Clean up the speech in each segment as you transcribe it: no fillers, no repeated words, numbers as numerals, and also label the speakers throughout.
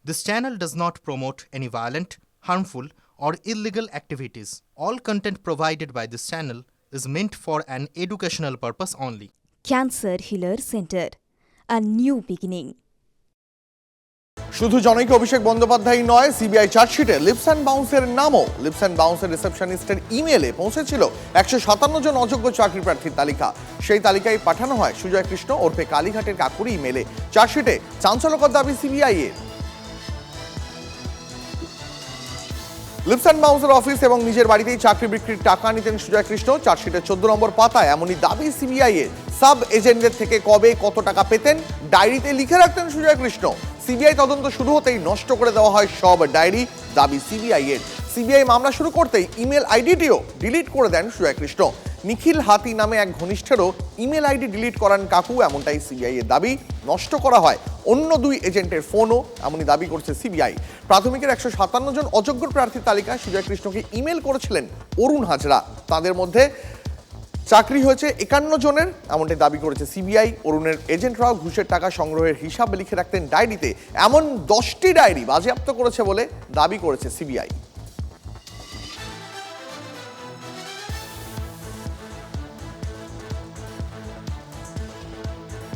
Speaker 1: This channel does not promote any violent, harmful, or illegal activities. All content provided by this channel is meant for an educational purpose only.
Speaker 2: Cancer Healer Center, a new beginning.
Speaker 3: শুধু জনৈক অভিষেক বন্দ্যোপাধ্যায় নয়, CBI চার্জশিটে Leaps and বাউন্সের নামও। Leaps and বাউন্সের রিসেপশনিস্টের ইমেলে পৌঁছেছিল 157 জন অযোগ্য চাকরি প্রার্থীর তালিকা। সেই তালিকায় পাঠানো হয় সুজয় কৃষ্ণ ওরফে কালীঘাটের কাকুরি ইমেলে। চার্জশিটে চাঞ্চল্যকর দাবি সিবিআই এর। লিপস অ্যান্ড বাউন্সের অফিস এবং নিজের বাড়িতেই চাকরি বিক্রির টাকা নিতেন সুজয় কৃষ্ণ। চার্জশিটের 14 নম্বর পাতায় এমনই দাবি সিবিআই এর। সাব এজেন্টদের থেকে কবে কত টাকা পেতেন ডায়েরিতে লিখে রাখতেন সুজয় কৃষ্ণ। সিবিআই তদন্ত শুরু হতেই নষ্ট করে দেওয়া হয় সব ডায়েরি, দাবি সিবিআই এর। সিবিআই মামলা শুরু করতেই ইমেল আইডিটিও ডিলিট করে দেন সুজয় কৃষ্ণ। নিখিল হাতি নামে এক ঘনিষ্ঠেরও ইমেল আইডি ডিলিট করান কাকু, এমনটাই সিবিআই এর দাবি। নষ্ট করা হয় অন্য 2 এজেন্টের ফোনও, এমনই দাবি করছে সিবিআই। প্রাথমিকের 157 জন অযোগ্য প্রার্থীর তালিকায় সুজয় কৃষ্ণকে ইমেল করেছিলেন অরুণ হাজরা। তাদের মধ্যে চাকরি হয়েছে 51 জনের, এমনটাই দাবি করেছে সিবিআই। অরুণের এজেন্টরাও ঘুষের টাকা সংগ্রহের হিসাব লিখে রাখতেন ডায়েরিতে। এমন 10টি ডায়েরি বাজেয়াপ্ত করেছে বলে দাবি করেছে সিবিআই।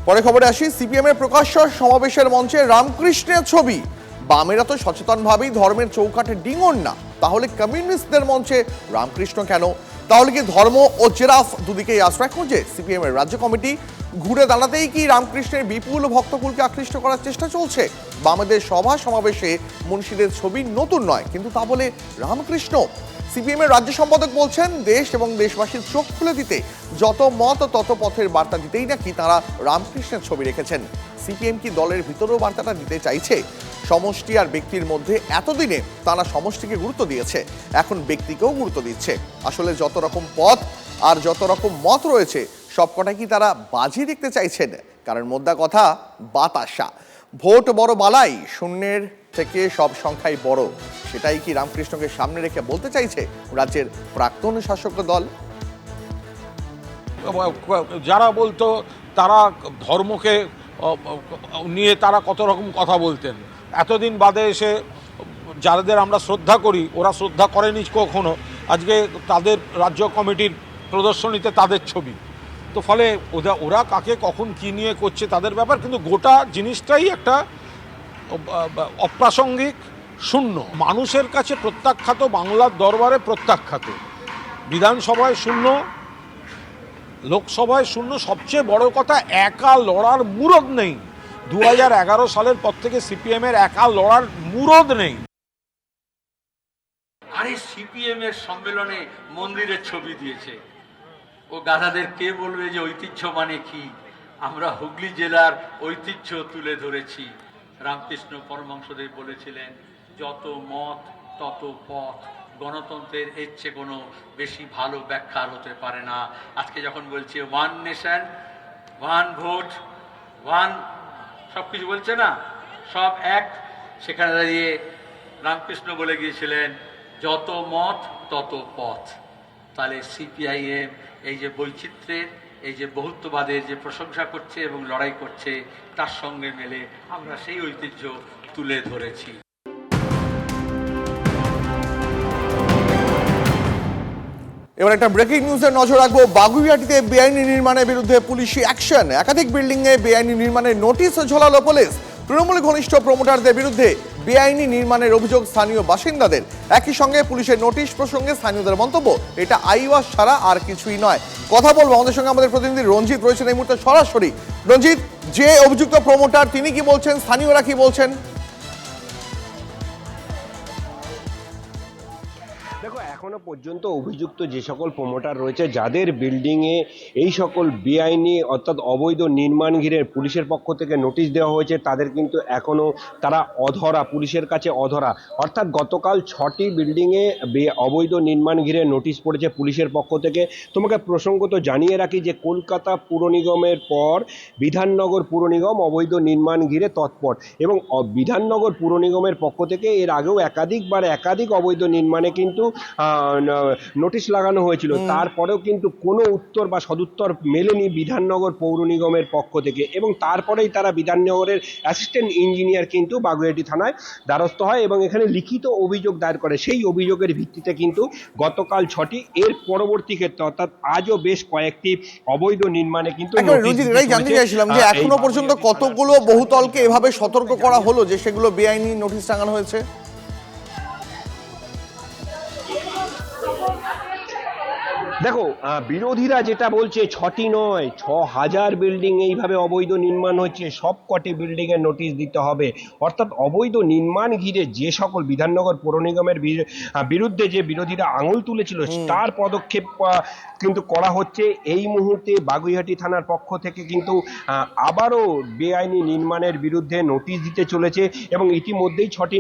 Speaker 3: পরে খবরে আসি, সিপিএম এর প্রকাশ্য সমাবেশের মঞ্চে রামকৃষ্ণের ছবি। বামেরা তো সচেতনভাবেই ধর্মের চৌকাঠে ডিঙন না, তাহলে কমিউনিস্টদের মঞ্চে রামকৃষ্ণ কেন? তাহলে কি ধর্ম ও জেরাফ দুদিকেই আশ্রয় খুঁজে সিপিএম এর রাজ্য কমিটি? ঘুরে দাঁড়াতেই কি রামকৃষ্ণের বিপুল ভক্তকুলকে আকৃষ্ট করার চেষ্টা চলছে? বামেদের সভা সমাবেশে মুন্সিদের ছবি নতুন নয়, কিন্তু তা বলে রামকৃষ্ণ। সিপিএম এর রাজ্য সম্পাদক বলছেন, দেশ এবং দেশবাসীর চোখ খুলে দিতে যত মত তত পথের বার্তা দিতেই নাকি তারা রামকৃষ্ণের ছবি রেখেছেন। সিপিএম কি দলের ভিতরেও বার্তাটা দিতে চাইছে? সমষ্টি আর ব্যক্তির মধ্যে এতদিনে তারা সমষ্টিকে গুরুত্ব দিয়েছে, এখন ব্যক্তিকেও গুরুত্ব দিচ্ছে। আসলে যত রকম পথ আর যত রকম মত রয়েছে সবকটা কি তারা বাজি দেখতে চাইছেন? কারণ মোদ্দা কথা বাতাসা। ভোট বড় বালাই, শূন্যের থেকে সব সংখ্যাই বড়। সেটাই কি রামকৃষ্ণকে সামনে রেখে বলতে চাইছে রাজ্যের প্রাক্তন শাসক দল?
Speaker 4: যারা বলতো তারা ধর্মকে নিয়ে তারা কত রকম কথা বলতেন, এতদিন বাদে এসে যাদের আমরা শ্রদ্ধা করি ওরা শ্রদ্ধা করেনি কখনো। আজকে তাদের রাজ্য কমিটির প্রদর্শনীতে তাদের ছবি, তো ফলে ওরা কাকে কখন কি নিয়ে করছে তাদের ব্যাপার, কিন্তু গোটা জিনিসটাই একটা অপ্রাসঙ্গিক, শূন্য। মানুষের কাছে প্রত্যাখ্যাত, বাংলার দরবারে প্রত্যাখ্যাত, বিধানসভায় শূন্য, লোকসভায় শূন্য। সবচেয়ে বড় কথা, একা লড়ার মুরদ নেই। 2011 সালের পর থেকে সিপিএম এর একা লড়ার মুরদ নেই।
Speaker 5: আরে সিপিএম এর সম্মেলনে মন্দিরের ছবি দিয়েছে, ও গাধাদের কে বলবে যে ঐতিহ্য মানে কি? আমরা হুগলি জেলার ঐতিহ্য তুলে ধরেছি। রামকৃষ্ণ পরমহংসদেব বলেছিলেন, যত মত তত পথ। গণতন্ত্রের এর চেয়ে কোনো বেশি ভালো ব্যাখ্যা হতে পারে না। আজকে যখন বলছি one nation, one vote, one সব কিছু বলছে না, সব এক, সেখানে দাঁড়িয়ে রামকৃষ্ণ বলে গিয়েছিলেন, যত মত তত পথ। তাহলে সিপিআইএম এই যে বৈচিত্র্যের, এই যে বহুত্ববাদের যে প্রশংসা করছে এবং লড়াই করছে, তার সঙ্গে মেলে আমরা সেই ঐতিহ্য তুলে ধরেছি।
Speaker 3: এবার একটা ব্রেকিং নিউজের নজর রাখবো। বাগুইআটিতে বেআইনি নির্মাণের বিরুদ্ধে পুলিশি অ্যাকশন। একাধিক বিল্ডিংয়ে বেআইনি নির্মাণের নোটিশ ঝোলালো পুলিশ। তৃণমূল ঘনিষ্ঠ প্রমোটারদের বিরুদ্ধে বেআইনি নির্মাণের অভিযোগ স্থানীয় বাসিন্দাদের। একই সঙ্গে পুলিশের নোটিশ প্রসঙ্গে স্থানীয়দের মন্তব্য, এটা আইওয়াস ছাড়া আর কিছুই নয়। কথা বলবো আমাদের সঙ্গে আমাদের প্রতিনিধি রঞ্জিত রয়েছেন এই মুহূর্তে সরাসরি। রঞ্জিত, যে অভিযুক্ত প্রমোটার তিনি কি বলছেন, স্থানীয়রা কি বলছেন?
Speaker 6: দেখো, এখনো পর্যন্ত অভিযুক্ত যে সকল প্রমোটার রয়েছে, যাদের বিল্ডিংয়ে এই সকল বেআইনি অর্থাৎ অবৈধ নির্মাণ ঘিরে পুলিশের পক্ষ থেকে নোটিশ দেওয়া হয়েছে, তাদের কিন্তু এখনও তারা অধরা, পুলিশের কাছে অধরা। অর্থাৎ গতকাল 6টি বিল্ডিংয়ে অবৈধ নির্মাণ ঘিরে নোটিশ পড়েছে পুলিশের পক্ষ থেকে। তোমাকে প্রসঙ্গত জানিয়ে রাখি যে কলকাতা পুর নিগমের পর বিধাননগর পুর নিগম অবৈধ নির্মাণ ঘিরে তৎপর, এবং বিধাননগর পুর নিগমের পক্ষ থেকে এর আগেও একাধিক অবৈধ নির্মাণে কিন্তু নোটিশ লাগানো হয়েছিল, তারপরেও কিন্তু কোনো উত্তর বা সদুত্তর মেলেনি বিধাননগর পৌর নিগমের পক্ষ থেকে, এবং তারপরেই তারা বিধাননগরের অ্যাসিস্ট্যান্ট ইঞ্জিনিয়ার কিন্তু বাগুইআটি থানায় দ্বারস্থ হয় এবং এখানে লিখিত অভিযোগ দায়ের করে। সেই অভিযোগের ভিত্তিতে কিন্তু গতকাল 6টি, এর পরবর্তী ক্ষেত্রে অর্থাৎ আজও বেশ কয়েকটি অবৈধ নির্মাণে কিন্তু
Speaker 3: একেবারে
Speaker 6: নোটিশ
Speaker 3: রুজিত,
Speaker 6: দিতে
Speaker 3: এটাই জানতে
Speaker 6: চলেছে।
Speaker 3: চাইছিলাম যে
Speaker 6: এই
Speaker 3: এখনো পর্যন্ত
Speaker 6: বাগুইআটি থানার
Speaker 3: কতগুলো বহুতলকে এভাবে সতর্ক করা হলো যে সেগুলো বেআইনি নোটিশ টাঙানো হয়েছে?
Speaker 6: দেখো, বিরোধীরা যেটা বলছে 6টি নয়, 6,000 বিল্ডিং এইভাবে অবৈধ নির্মাণ হচ্ছে, সব কটি বিল্ডিং এর নোটিশ দিতে হবে। অর্থাৎ অবৈধ নির্মাণ ঘিরে যে সকল বিধাননগর পৌর নিগমের বিরুদ্ধে যে বিরোধীরা আঙুল তুলেছিল, তার পদক্ষেপ কিন্তু করা হচ্ছে। এই মুহূর্তে বাগুইআটি থানার পক্ষ থেকে কিন্তু আবারও বেআইনি নির্মাণের বিরুদ্ধে নোটিশ দিতে চলেছে এবং ইতিমধ্যেই 6টি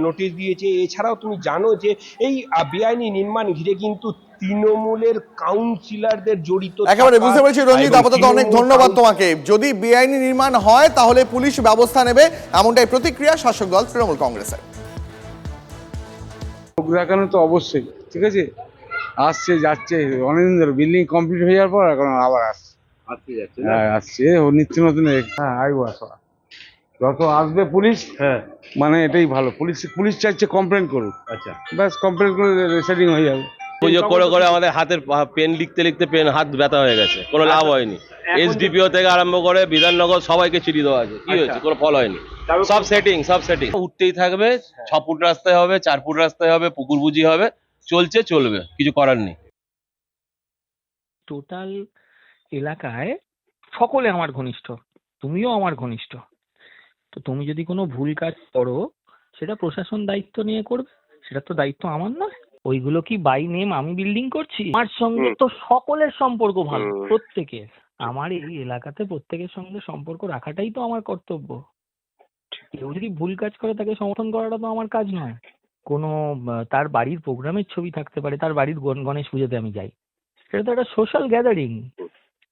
Speaker 6: নোটিশ দিয়েছে। এছাড়াও তুমি জানো যে এই বেআইনি নির্মাণ ঘিরে কিন্তু তৃণমূলের কাউন্সিলরদের জড়িত।
Speaker 3: একেবারে বুঝতে পেরেছি রঞ্জিত, আপাতত অনেক ধন্যবাদ তোমাকে। যদি বেআইনি নির্মাণ হয় তাহলে পুলিশ ব্যবস্থা নেবে, এমনটাই প্রতিক্রিয়া শাসক দল তৃণমূল কংগ্রেসের।
Speaker 7: লোক দেখানো তো অবশ্যই, ঠিক আছে, আসছে যাচ্ছে অনেকদিন ধরে, বিল্ডিং কমপ্লিট হয়ে যাওয়ার পর এখন আবার আসছে হ্যাঁ আসছে নিত্য নতুন। হ্যাঁ আসবো, আসো, যত আসবে পুলিশ, হ্যাঁ মানে এটাই ভালো। পুলিশ চাইছে কমপ্লেন করুক, আচ্ছা ব্যাস, কমপ্লেন করে সেটিং হয়ে যাবে।
Speaker 8: অভিযোগ করে করে আমাদের হাতের পেন লিখতে লিখতে পেন হাত ব্যথা হয়ে গেছে, কোনো লাভ হয়নি। এসডিপিও থেকে আরম্ভ করে বিধাননগর সবাইকে চিঠি দেওয়া আছে, কি হয়েছে, কোনো ফল হয়নি। সব সেটিং উঠতেই থাকবে। 6 ফুট রাস্তায় হবে, 4 ফুট রাস্তায় হবে, পুকুর বুঝি হবে, চলবে, কিছু করার নেই।
Speaker 9: টোটাল এলাকায় সকলে আমার ঘনিষ্ঠ, তুমিও আমার ঘনিষ্ঠ। তো তুমি যদি কোনো ভুল কাজ করো, সেটা প্রশাসন দায়িত্ব নিয়ে করবে, সেটা তো দায়িত্ব আমার নয়। ওইগুলো কি বাই নেম আমি বিল্ডিং করছি? আমার সঙ্গে তো সকলের সম্পর্ক ভালো, প্রত্যেকের। আমার এই এলাকাতে প্রত্যেকের সঙ্গে সম্পর্ক রাখাটাই তো আমার কর্তব্য। কেউ যদি ভুল কাজ করে তাকে সমর্থন করাটা তো আমার কাজ নয়। কোনো তার বাড়ির প্রোগ্রামের ছবি থাকতে পারে, তার বাড়ির গণেশ পুজোতে আমি যাই, সেটা তো একটা সোশ্যাল গ্যাদারিং।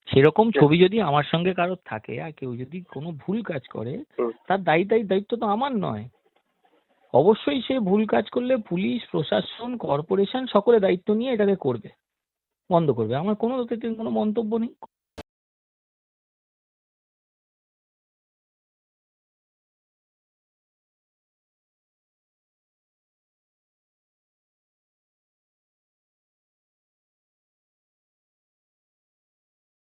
Speaker 9: সেরকম ছবি যদি আমার সঙ্গে কারোর থাকে আর কেউ যদি কোনো ভুল কাজ করে, তার দায়িত্ব তো আমার নয়। অবশ্যই সে ভুল কাজ করলে পুলিশ, প্রশাসন, কর্পোরেশন সকলে দায়িত্ব নিয়ে এটাকে করবে, বন্ধ করবে। আমার কোনো মন্তব্য নেই।